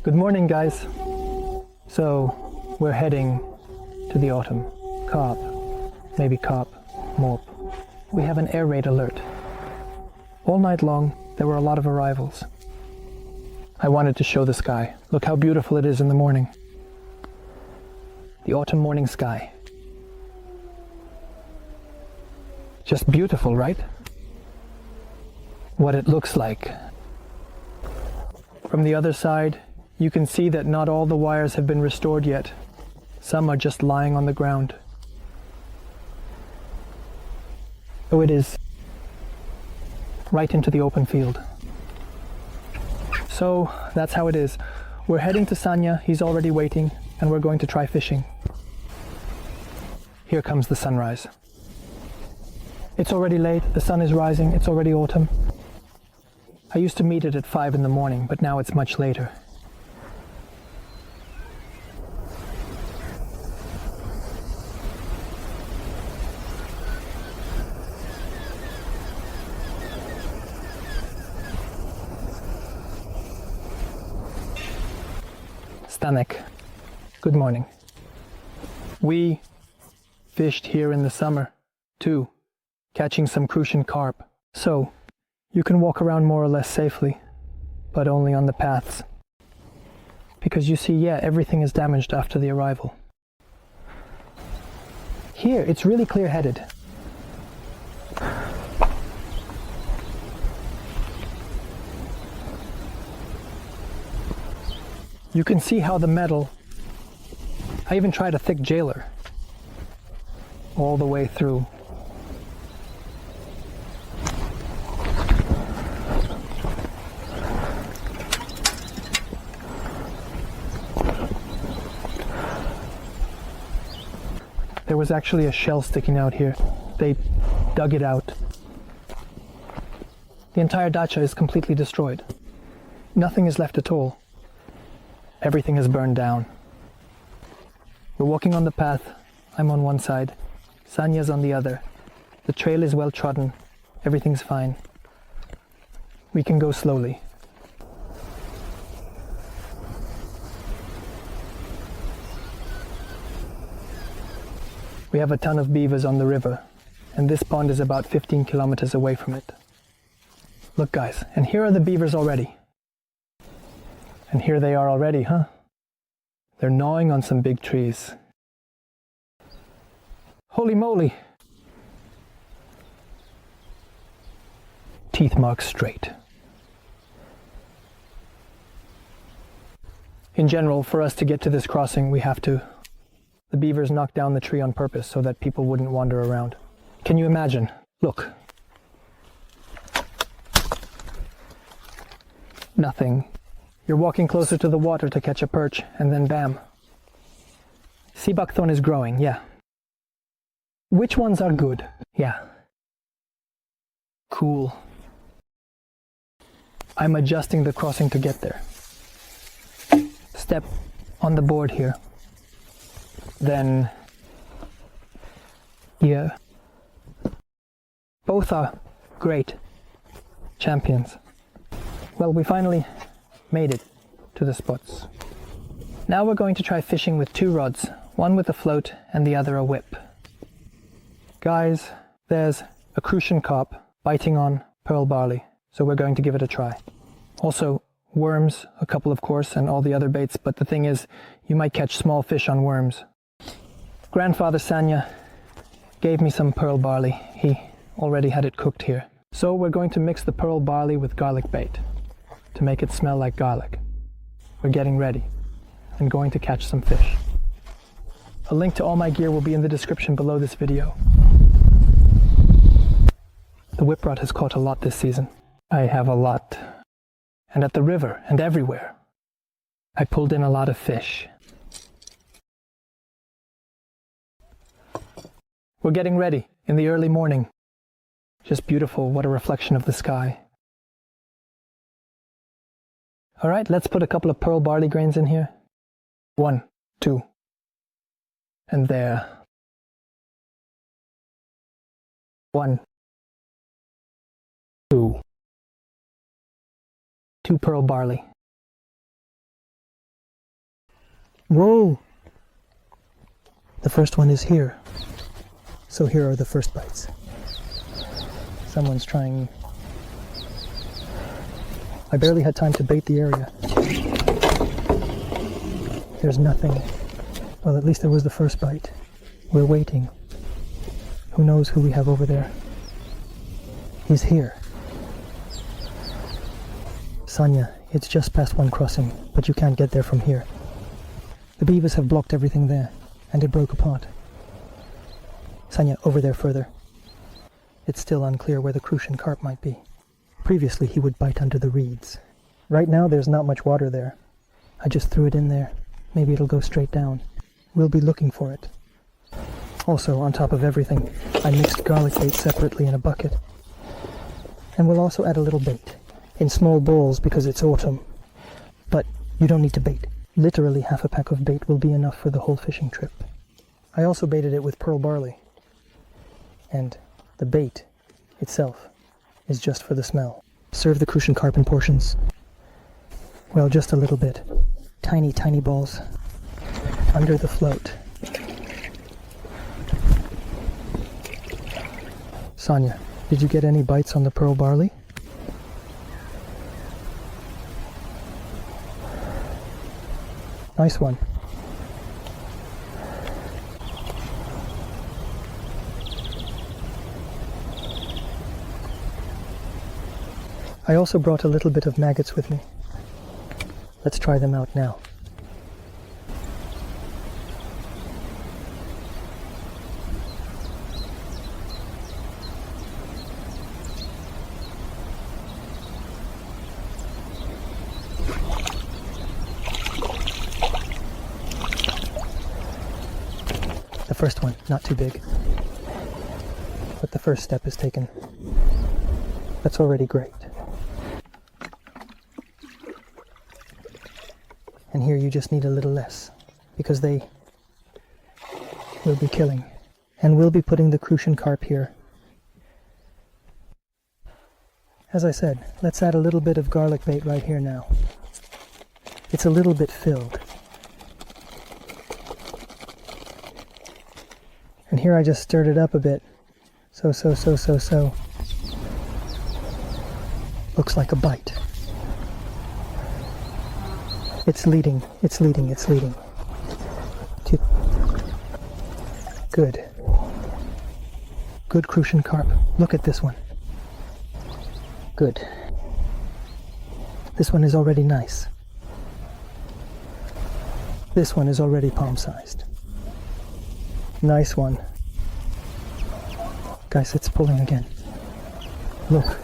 Good morning, guys. So, we're heading to the autumn. Carp, maybe carp, morp. We have an air raid alert. All night long, there were a lot of arrivals. I wanted to show the sky. Look how beautiful it is in the morning. The autumn morning sky. Just beautiful, right? What it looks like. From the other side, you can see that not all the wires have been restored yet. Some are just lying on the ground. So it is right into the open field. So that's how it is. We're heading to Sanya, he's already waiting, and we're going to try fishing. Here comes the sunrise. It's already late, the sun is rising, it's already autumn. I used to meet it at 5 in the morning, but now it's much later. Stanek, good morning. We fished here in the summer, too, catching some crucian carp. So, you can walk around more or less safely, but only on the paths. Because you see, yeah, everything is damaged after the arrival. Here, it's really clear-headed. You can see how the metal, I even tried a thick jailer, all the way through. There was actually a shell sticking out here. They dug it out. The entire dacha is completely destroyed. Nothing is left at all. Everything is burned down. We're walking on the path. I'm on one side. Sanya's on the other. The trail is well trodden. Everything's fine. We can go slowly. We have a ton of beavers on the river, and this pond is about 15 kilometers away from it. Look, guys, and here are the beavers already. And here they are already, huh? They're gnawing on some big trees. Holy moly! Teeth marked straight. In general, for us to get to this crossing, the beavers knocked down the tree on purpose so that people wouldn't wander around. Can you imagine? Look. Nothing. You're walking closer to the water to catch a perch, and then bam. Sea buckthorn is growing, yeah. Which ones are good? Yeah. Cool. I'm adjusting the crossing to get there. Step on the board here. Then, yeah. Both are great champions. Well, we finally made it to the spots. Now we're going to try fishing with 2 rods, one with a float and the other a whip. Guys, there's a crucian carp biting on pearl barley, so we're going to give it a try. Also, worms, a couple of course, and all the other baits, but the thing is, you might catch small fish on worms. Grandfather Sanya gave me some pearl barley. He already had it cooked here. So we're going to mix the pearl barley with garlic bait to make it smell like garlic. We're getting ready and going to catch some fish. A link to all my gear will be in the description below this video. The whip rod has caught a lot this season. I have a lot. And at the river and everywhere. I pulled in a lot of fish. We're getting ready in the early morning. Just beautiful, what a reflection of the sky. All right, let's put a couple of pearl barley grains in here. 1, 2, and there. 1, 2. 2 pearl barley. Whoa! The first one is here. So here are the first bites. Someone's trying... I barely had time to bait the area. There's nothing. Well, at least there was the first bite. We're waiting. Who knows who we have over there? He's here. Sanya, it's just past one crossing, but you can't get there from here. The beavers have blocked everything there, and it broke apart. Sanya, over there further. It's still unclear where the Crucian carp might be. Previously he would bite under the reeds. Right now there's not much water there. I just threw it in there. Maybe it'll go straight down. We'll be looking for it. Also, on top of everything, I mixed garlic bait separately in a bucket. And we'll also add a little bait, in small bowls because it's autumn. But you don't need to bait. Literally half a pack of bait will be enough for the whole fishing trip. I also baited it with pearl barley. And the bait itself is just for the smell. Serve the Crucian carp in portions. Well, just a little bit. Tiny, tiny balls under the float. Sanya, did you get any bites on the pearl barley? Nice one. I also brought a little bit of maggots with me. Let's try them out now. The first one, not too big. But the first step is taken. That's already great. And here you just need a little less, because they will be killing. And we'll be putting the Crucian carp here. As I said, let's add a little bit of garlic bait right here now. It's a little bit filled. And here I just stirred it up a bit. So. Looks like a bite. It's leading. Good. Good Crucian carp. Look at this one. Good. This one is already nice. This one is already palm-sized. Nice one. Guys, it's pulling again. Look.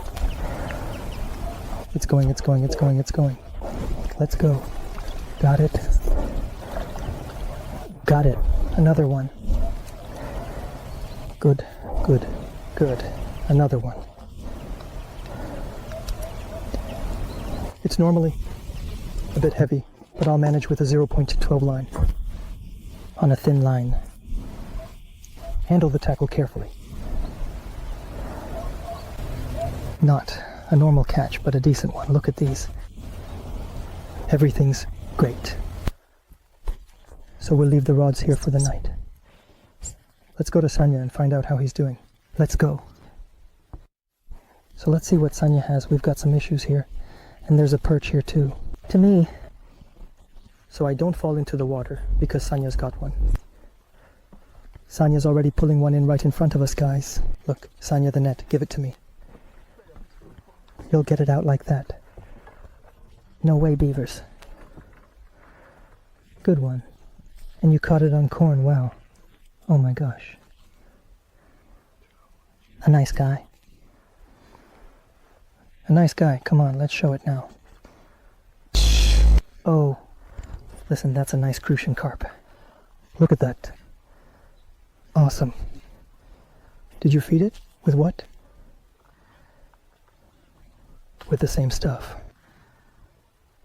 It's going. Let's go. Got it. Another one. Good. Another one. It's normally a bit heavy, but I'll manage with a 0.12 line. On a thin line. Handle the tackle carefully. Not a normal catch, but a decent one. Look at these. Everything's great. So we'll leave the rods here for the night. Let's go to Sanya and find out how he's doing. Let's go. So let's see what Sanya has. We've got some issues here. And there's a perch here too. To me. So I don't fall into the water because Sanya's got one. Sanya's already pulling one in right in front of us, guys. Look, Sanya, the net. Give it to me. You'll get it out like that. No way, beavers. Good one. And you caught it on corn, wow. Oh my gosh. A nice guy. A nice guy. Come on, let's show it now. Oh. Listen, that's a nice Crucian carp. Look at that. Awesome. Did you feed it? With what? With the same stuff.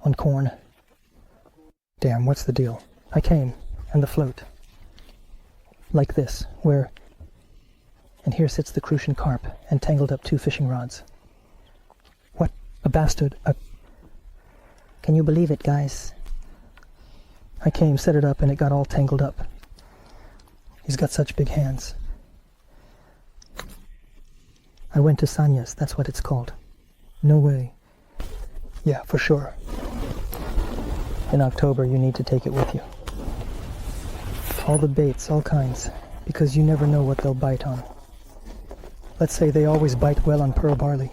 On corn. Damn, what's the deal? I came, and the float. Like this, where... And here sits the Crucian carp, and tangled up 2 fishing rods. What? A bastard, Can you believe it, guys? I came, set it up, and it got all tangled up. He's got such big hands. I went to Sanya's, that's what it's called. No way. Yeah, for sure. In October, you need to take it with you. All the baits, all kinds, because you never know what they'll bite on. Let's say they always bite well on pearl barley.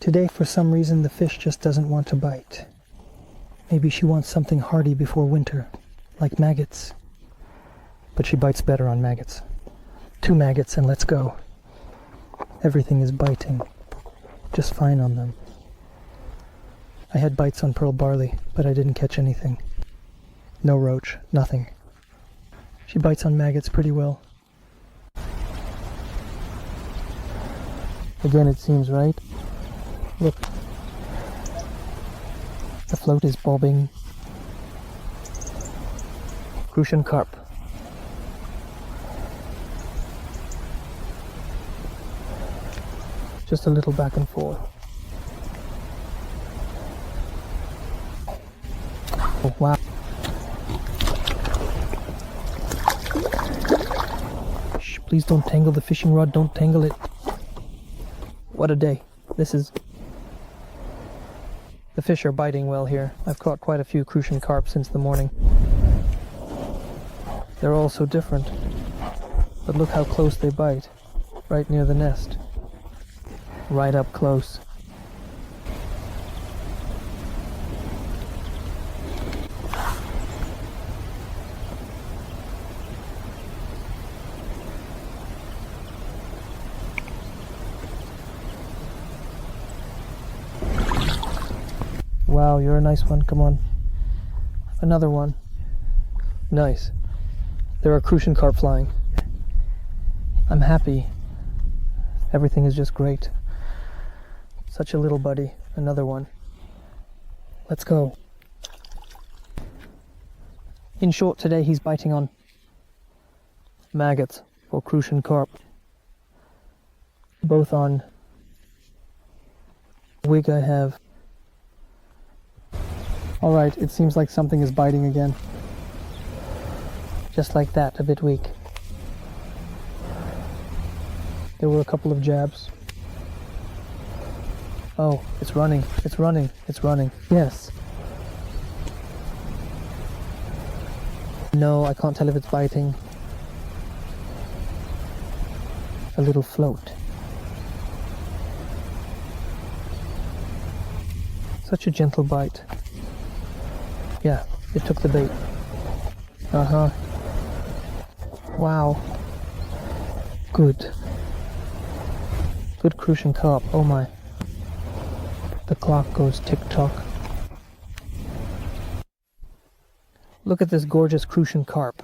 Today, for some reason, the fish just doesn't want to bite. Maybe she wants something hardy before winter, like maggots. But she bites better on maggots. 2 maggots and let's go. Everything is biting. Just fine on them. I had bites on pearl barley, but I didn't catch anything. No roach, nothing. She bites on maggots pretty well. Again, it seems, right? Look. The float is bobbing. Crucian carp. Just a little back and forth. Oh, wow. Shh, please don't tangle the fishing rod, don't tangle it. What a day. This is... The fish are biting well here. I've caught quite a few crucian carp since the morning. They're all so different. But look how close they bite. Right near the nest. Right up close. Wow, you're a nice one. Come on. Another one. Nice. There are crucian carp flying. I'm happy. Everything is just great. Such a little buddy. Another one. Let's go. In short, today he's biting on maggots or crucian carp. Both on wig I have. Alright, it seems like something is biting again. Just like that, a bit weak. There were a couple of jabs. Oh, it's running, it's running, it's running. Yes. No, I can't tell if it's biting. A little float. Such a gentle bite. Yeah, it took the bait. Uh-huh. Wow. Good. Good crucian carp. Oh my. The clock goes tick-tock. Look at this gorgeous crucian carp.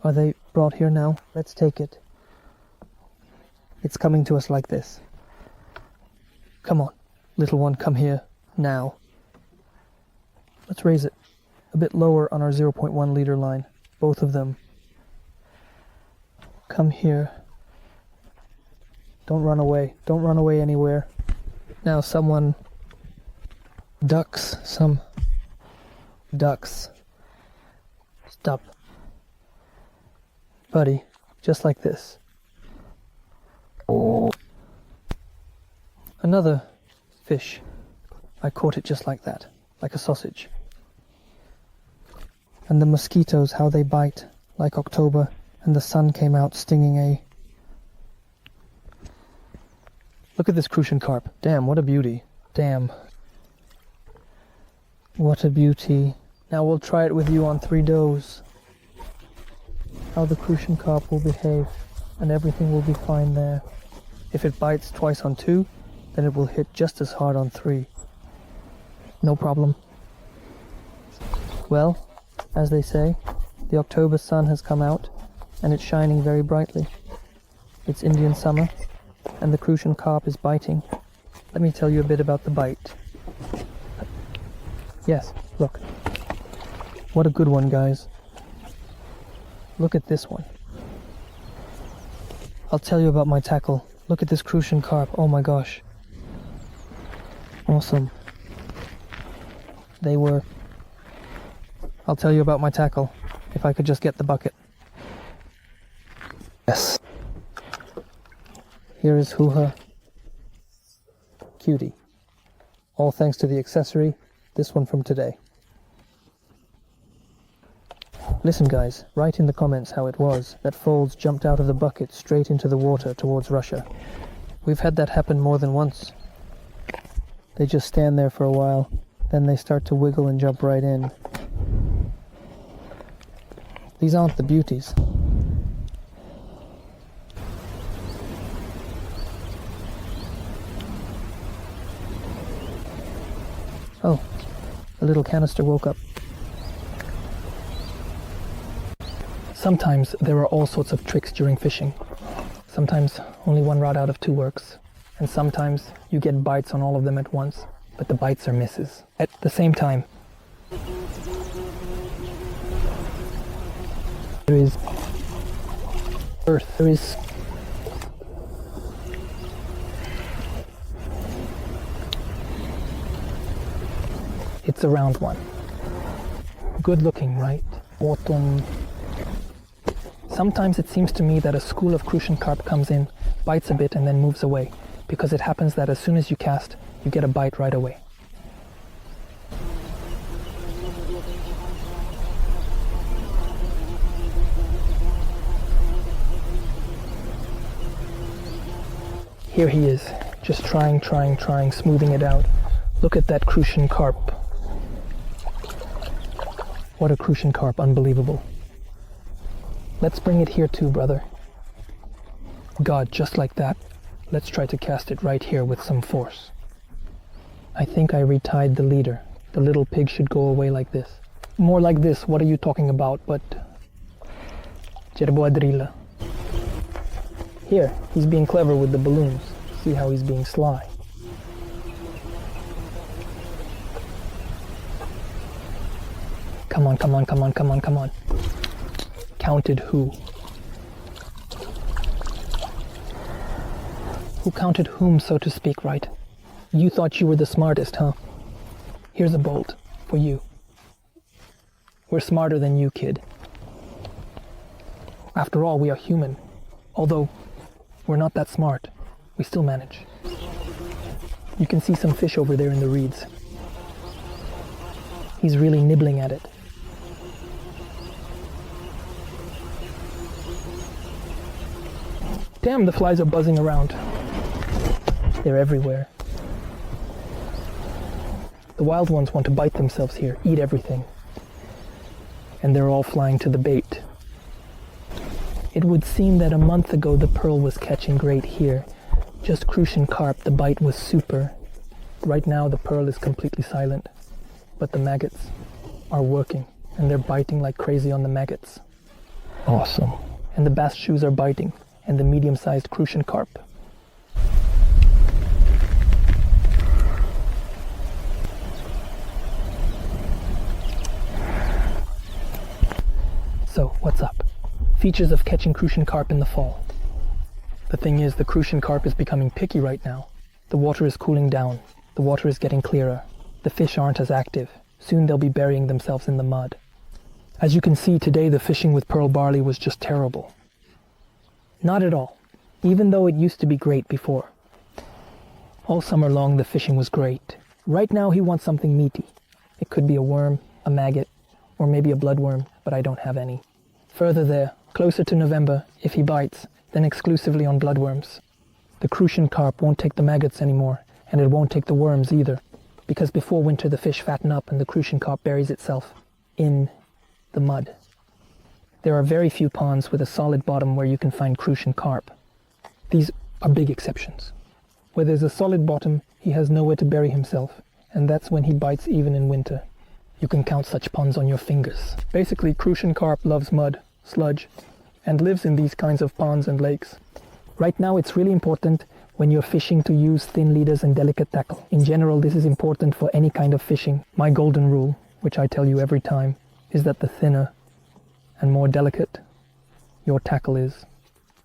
Are they brought here now? Let's take it. It's coming to us like this. Come on, little one, come here, now. Let's raise it a bit lower on our 0.1 liter line, both of them. Come here. Don't run away. Don't run away anywhere. Now someone ducks some ducks. Stop. Buddy, just like this. Oh. Another fish. I caught it just like that, like a sausage. And the mosquitoes, how they bite, like October, and the sun came out stinging a... Look at this crucian carp. Damn, what a beauty. Damn. What a beauty. Now we'll try it with you on 3 does. How the crucian carp will behave, and everything will be fine there. If it bites twice on 2, then it will hit just as hard on 3. No problem. Well, as they say, the October sun has come out, and it's shining very brightly. It's Indian summer, and the crucian carp is biting. Let me tell you a bit about the bite. Yes, look. What a good one, guys. Look at this one. I'll tell you about my tackle. Look at this crucian carp. Oh my gosh. Awesome. They were I'll tell you about my tackle, if I could just get the bucket. Yes. Here is Hoo-ha. Cutie. All thanks to the accessory, this one from today. Listen guys, write in the comments how it was that Folds jumped out of the bucket straight into the water towards Russia. We've had that happen more than once. They just stand there for a while, then they start to wiggle and jump right in. These aren't the beauties. Oh, a little canister woke up. Sometimes there are all sorts of tricks during fishing. Sometimes only one rod out of two works. And sometimes you get bites on all of them at once, but the bites are misses. At the same time, there is earth, there is it's a round one. Good looking, right? Autumn. Sometimes it seems to me that a school of crucian carp comes in, bites a bit and then moves away, because it happens that as soon as you cast, you get a bite right away. Here he is, just trying, smoothing it out. Look at that crucian carp. What a crucian carp, unbelievable. Let's bring it here too, brother. God, just like that. Let's try to cast it right here with some force. I think I retied the leader. The little pig should go away like this. More like this, what are you talking about, but... Jerboadrilla. Here, he's being clever with the balloons. See how he's being sly. Come on. Counted who? Who counted whom, so to speak, right? You thought you were the smartest, huh? Here's a bolt for you. We're smarter than you, kid. After all, we are human. Although we're not that smart, we still manage. You can see some fish over there in the reeds. He's really nibbling at it. Damn, the flies are buzzing around. They're everywhere. The wild ones want to bite themselves here, eat everything. And they're all flying to the bait. It would seem that a month ago the pearl was catching great here. Just crucian carp, the bite was super. Right now the pearl is completely silent. But the maggots are working, and they're biting like crazy on the maggots. Awesome. And the bass shoes are biting, and the medium-sized crucian carp. So, what's up? Features of catching crucian carp in the fall. The thing is, the crucian carp is becoming picky right now. The water is cooling down. The water is getting clearer. The fish aren't as active. Soon they'll be burying themselves in the mud. As you can see, today the fishing with pearl barley was just terrible. Not at all, even though it used to be great before. All summer long the fishing was great. Right now he wants something meaty. It could be a worm, a maggot, or maybe a bloodworm, but I don't have any. Further there, closer to November, if he bites, then exclusively on bloodworms. The crucian carp won't take the maggots anymore, and it won't take the worms either, because before winter the fish fatten up and the crucian carp buries itself in the mud. There are very few ponds with a solid bottom where you can find crucian carp. These are big exceptions. Where there's a solid bottom, he has nowhere to bury himself, and that's when he bites even in winter. You can count such ponds on your fingers. Basically, crucian carp loves mud, sludge, and lives in these kinds of ponds and lakes. Right now it's really important when you're fishing to use thin leaders and delicate tackle. In general, this is important for any kind of fishing. My golden rule, which I tell you every time, is that the thinner and more delicate your tackle is,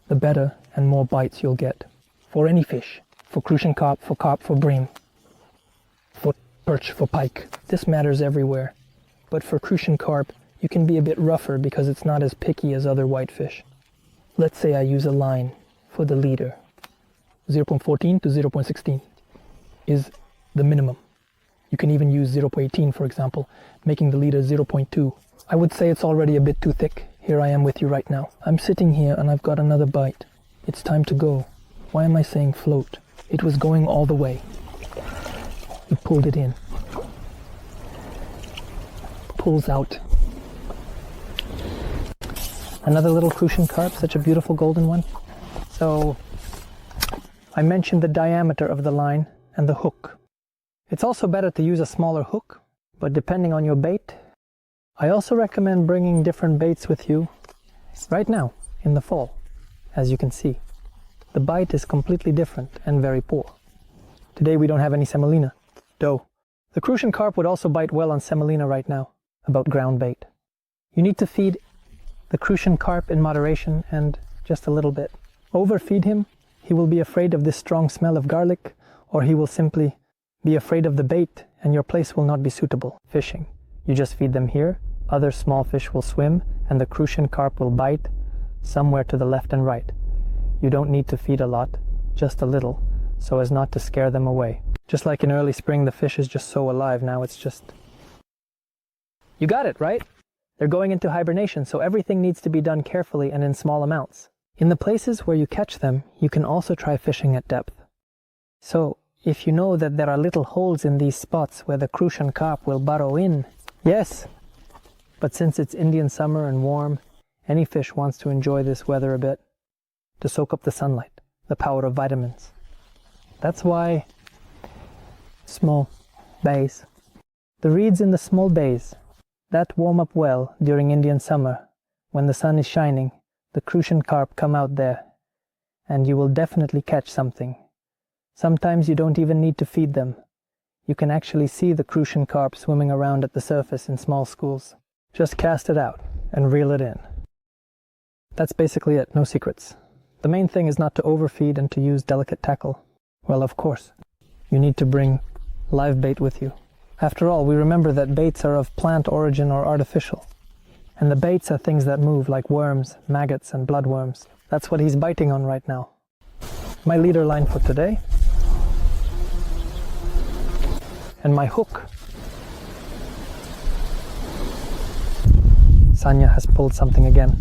the better and more bites you'll get. For any fish. For crucian carp, for bream, for perch, for pike. This matters everywhere. but for crucian carp, you can be a bit rougher because it's not as picky as other whitefish. Let's say I use a line for the leader. 0.14 to 0.16 is the minimum. You can even use 0.18, for example, making the leader 0.2. I would say it's already a bit too thick. Here I am with you right now. I'm sitting here and I've got another bite. It's time to go. Why am I saying float? It was going all the way. You pulled it in. Pulls out. Another little crucian carp, such a beautiful golden one. So I mentioned the diameter of the line and the hook. It's also better to use a smaller hook, but depending on your bait, I also recommend bringing different baits with you right now in the fall. As you can see, the bite is completely different and very poor. Today we don't have any semolina, dough. The crucian carp would also bite well on semolina right now, about ground bait. You need to feed the crucian carp in moderation and just a little bit. Overfeed him, he will be afraid of this strong smell of garlic, or he will simply be afraid of the bait and your place will not be suitable. Fishing. You just feed them here, other small fish will swim, and the crucian carp will bite somewhere to the left and right. You don't need to feed a lot, just a little, so as not to scare them away. Just like in early spring, the fish is just so alive. Now it's just... You got it, right? They're going into hibernation, so everything needs to be done carefully and in small amounts. In the places where you catch them, you can also try fishing at depth. So, if you know that there are little holes in these spots where the crucian carp will burrow in, yes, but since it's Indian summer and warm, any fish wants to enjoy this weather a bit, to soak up the sunlight, the power of vitamins. That's why small bays. The reeds in the small bays, that warm up well during Indian summer, when the sun is shining, the crucian carp come out there, and you will definitely catch something. Sometimes you don't even need to feed them. You can actually see the crucian carp swimming around at the surface in small schools. Just cast it out and reel it in. That's basically it, no secrets. The main thing is not to overfeed and to use delicate tackle. Well, of course, you need to bring live bait with you. After all, we remember that baits are of plant origin or artificial. And the baits are things that move, like worms, maggots, and bloodworms. That's what he's biting on right now. My leader line for today. And my hook. Sanya has pulled something again.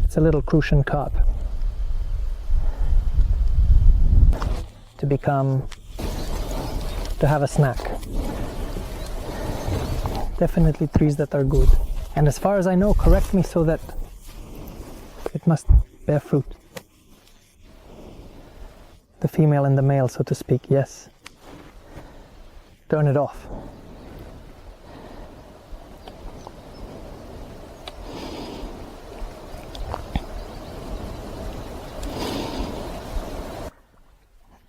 It's a little crucian carp. To have a snack. Definitely trees that are good. And as far as I know, correct me so that it must bear fruit. The female and the male, so to speak, yes. Turn it off.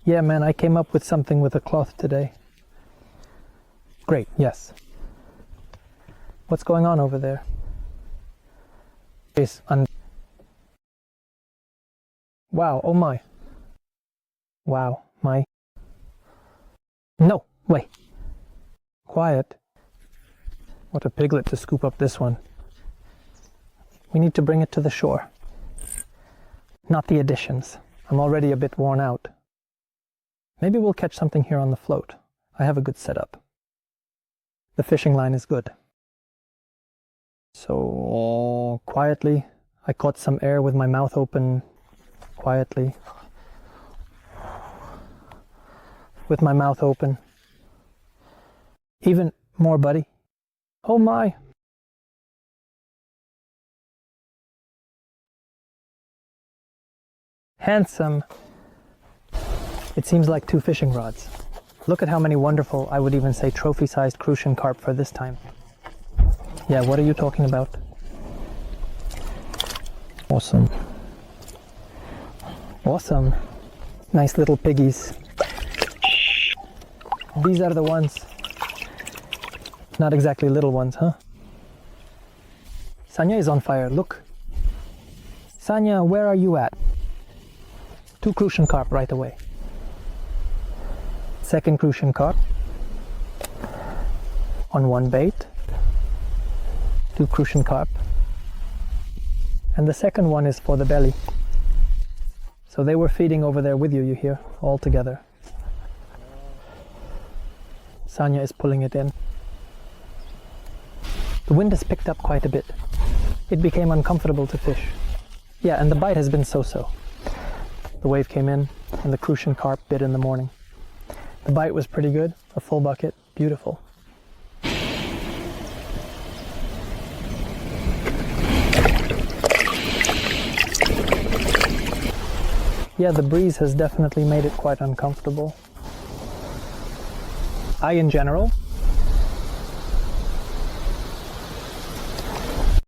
Yeah, man, I came up with something with a cloth today. Great, yes. What's going on over there? Wow, oh my. Wow, my. No, wait. Quiet. What a piglet to scoop up this one. We need to bring it to the shore. Not the additions. I'm already a bit worn out. Maybe we'll catch something here on the float. I have a good setup. The fishing line is good. So, quietly, I caught some air with my mouth open. Quietly. With my mouth open. Even more, buddy. Oh my! Handsome. It seems like 2 fishing rods. Look at how many wonderful, I would even say trophy-sized crucian carp for this time. Yeah, what are you talking about? Awesome. Awesome. Nice little piggies. These are the ones. Not exactly little ones, huh? Sanya is on fire, look. Sanya, where are you at? 2 crucian carp right away. Second crucian carp. on one bait, 2 Crucian carp, and the second one is for the belly. So they were feeding over there with you hear, all together. Sanya is pulling it in. The wind has picked up quite a bit. It became uncomfortable to fish. Yeah, and the bite has been so-so. The wave came in, and the Crucian carp bit in the morning. The bite was pretty good, a full bucket, beautiful. Yeah, the breeze has definitely made it quite uncomfortable. I, in general,